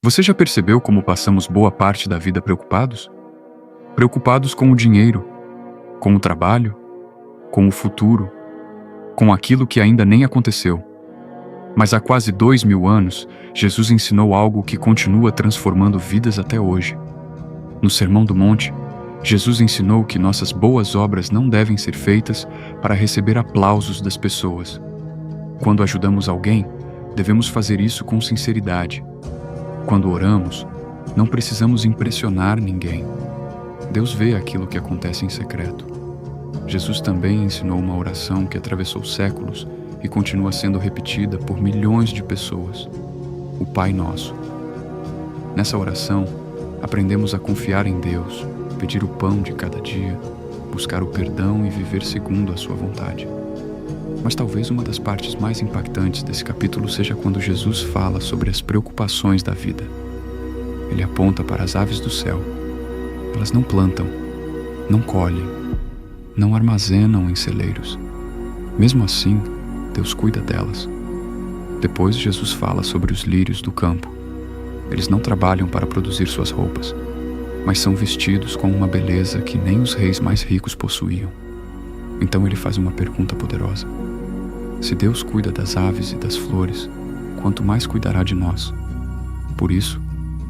Você já percebeu como passamos boa parte da vida preocupados? Preocupados com o dinheiro, com o trabalho, com o futuro, com aquilo que ainda nem aconteceu. Mas há quase 2000 anos, Jesus ensinou algo que continua transformando vidas até hoje. No Sermão do Monte, Jesus ensinou que nossas boas obras não devem ser feitas para receber aplausos das pessoas. Quando ajudamos alguém, devemos fazer isso com sinceridade. Quando oramos, não precisamos impressionar ninguém. Deus vê aquilo que acontece em secreto. Jesus também ensinou uma oração que atravessou séculos e continua sendo repetida por milhões de pessoas: o Pai Nosso. Nessa oração, aprendemos a confiar em Deus, pedir o pão de cada dia, buscar o perdão e viver segundo a sua vontade. Mas talvez uma das partes mais impactantes desse capítulo seja quando Jesus fala sobre as preocupações da vida. Ele aponta para as aves do céu. Elas não plantam, não colhem, não armazenam em celeiros. Mesmo assim, Deus cuida delas. Depois, Jesus fala sobre os lírios do campo. Eles não trabalham para produzir suas roupas, mas são vestidos com uma beleza que nem os reis mais ricos possuíam. Então ele faz uma pergunta poderosa: se Deus cuida das aves e das flores, quanto mais cuidará de nós? Por isso,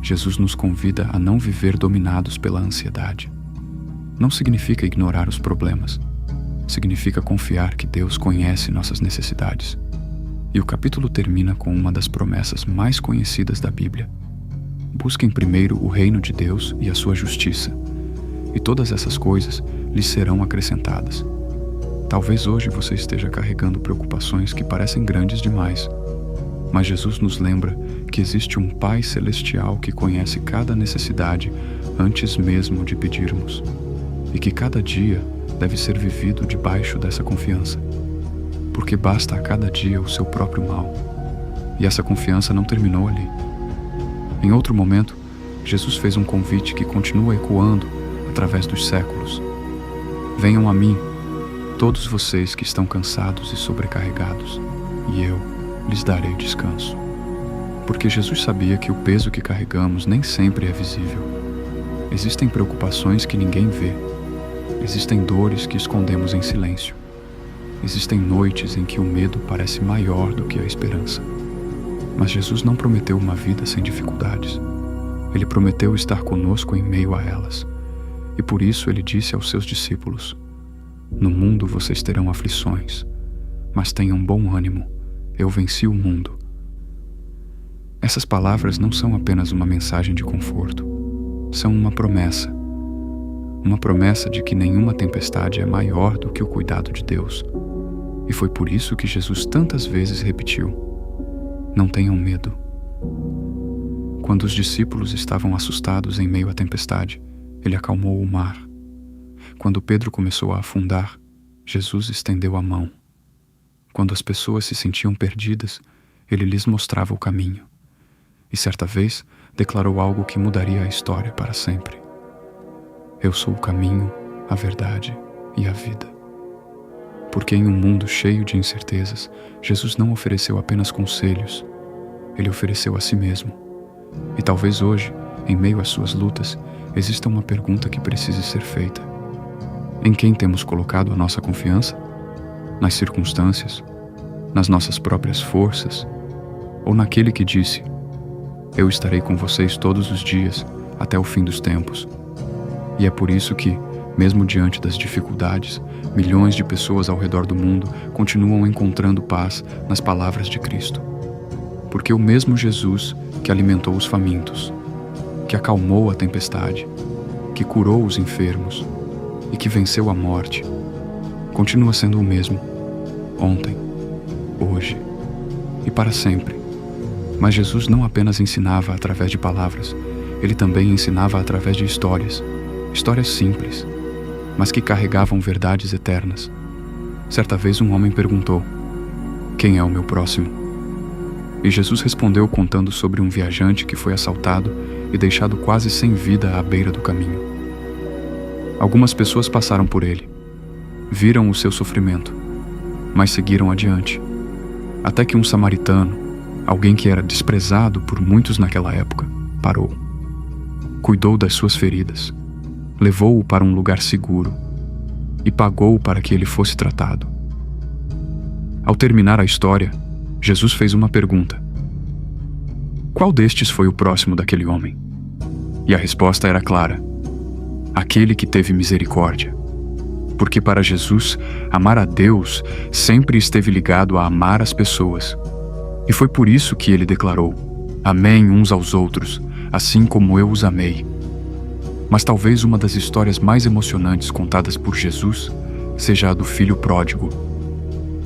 Jesus nos convida a não viver dominados pela ansiedade. Não significa ignorar os problemas. Significa confiar que Deus conhece nossas necessidades. E o capítulo termina com uma das promessas mais conhecidas da Bíblia: busquem primeiro o reino de Deus e a sua justiça, e todas essas coisas lhes serão acrescentadas. Talvez hoje você esteja carregando preocupações que parecem grandes demais, mas Jesus nos lembra que existe um Pai Celestial que conhece cada necessidade antes mesmo de pedirmos, e que cada dia deve ser vivido debaixo dessa confiança, porque basta a cada dia o seu próprio mal, e essa confiança não terminou ali. Em outro momento, Jesus fez um convite que continua ecoando através dos séculos: venham a mim, todos vocês que estão cansados e sobrecarregados, e eu lhes darei descanso. Porque Jesus sabia que o peso que carregamos nem sempre é visível. Existem preocupações que ninguém vê. Existem dores que escondemos em silêncio. Existem noites em que o medo parece maior do que a esperança. Mas Jesus não prometeu uma vida sem dificuldades. Ele prometeu estar conosco em meio a elas. E por isso ele disse aos seus discípulos: no mundo vocês terão aflições, mas tenham bom ânimo, eu venci o mundo. Essas palavras não são apenas uma mensagem de conforto, são uma promessa de que nenhuma tempestade é maior do que o cuidado de Deus. E foi por isso que Jesus tantas vezes repetiu: não tenham medo. Quando os discípulos estavam assustados em meio à tempestade, ele acalmou o mar. Quando Pedro começou a afundar, Jesus estendeu a mão. Quando as pessoas se sentiam perdidas, ele lhes mostrava o caminho. E certa vez, declarou algo que mudaria a história para sempre: eu sou o caminho, a verdade e a vida. Porque em um mundo cheio de incertezas, Jesus não ofereceu apenas conselhos, ele ofereceu a si mesmo. E talvez hoje, em meio às suas lutas, exista uma pergunta que precise ser feita: em quem temos colocado a nossa confiança? Nas circunstâncias? Nas nossas próprias forças? Ou naquele que disse: eu estarei com vocês todos os dias, até o fim dos tempos? E é por isso que, mesmo diante das dificuldades, milhões de pessoas ao redor do mundo continuam encontrando paz nas palavras de Cristo. Porque o mesmo Jesus que alimentou os famintos, que acalmou a tempestade, que curou os enfermos e que venceu a morte, continua sendo o mesmo, ontem, hoje e para sempre. Mas Jesus não apenas ensinava através de palavras, ele também ensinava através de histórias simples, mas que carregavam verdades eternas. Certa vez um homem perguntou: quem é o meu próximo? E Jesus respondeu contando sobre um viajante que foi assaltado e deixado quase sem vida à beira do caminho. Algumas pessoas passaram por ele, viram o seu sofrimento, mas seguiram adiante, até que um samaritano, alguém que era desprezado por muitos naquela época, amparou. Cuidou das suas feridas, levou-o para um lugar seguro e pagou para que ele fosse tratado. Ao terminar a história, Jesus fez uma pergunta: qual destes foi o próximo daquele homem? E a resposta era clara: aquele que teve misericórdia. Porque para Jesus, amar a Deus sempre esteve ligado a amar as pessoas. E foi por isso que ele declarou: amém uns aos outros, assim como eu os amei. Mas talvez uma das histórias mais emocionantes contadas por Jesus seja a do filho pródigo.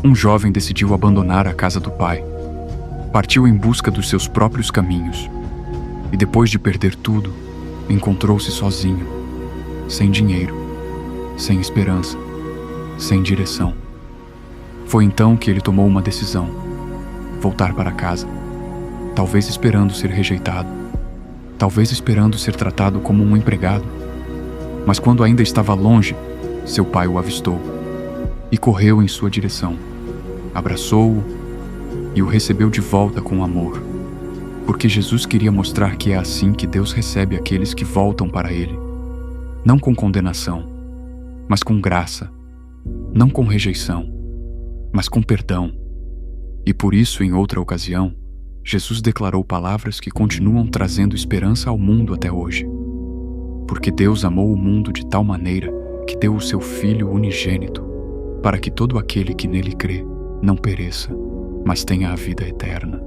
Um jovem decidiu abandonar a casa do pai. Partiu em busca dos seus próprios caminhos. E depois de perder tudo, encontrou-se sozinho, sem dinheiro, sem esperança, sem direção. Foi então que ele tomou uma decisão: voltar para casa, talvez esperando ser rejeitado, talvez esperando ser tratado como um empregado. Mas quando ainda estava longe, seu pai o avistou e correu em sua direção, abraçou-o e o recebeu de volta com amor, porque Jesus queria mostrar que é assim que Deus recebe aqueles que voltam para Ele, não com condenação, mas com graça, não com rejeição, mas com perdão. E por isso, em outra ocasião, Jesus declarou palavras que continuam trazendo esperança ao mundo até hoje. Porque Deus amou o mundo de tal maneira que deu o seu Filho unigênito, para que todo aquele que nele crê não pereça, mas tenha a vida eterna.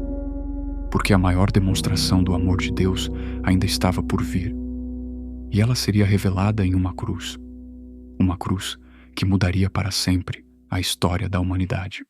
Porque a maior demonstração do amor de Deus ainda estava por vir, e ela seria revelada em uma cruz que mudaria para sempre a história da humanidade.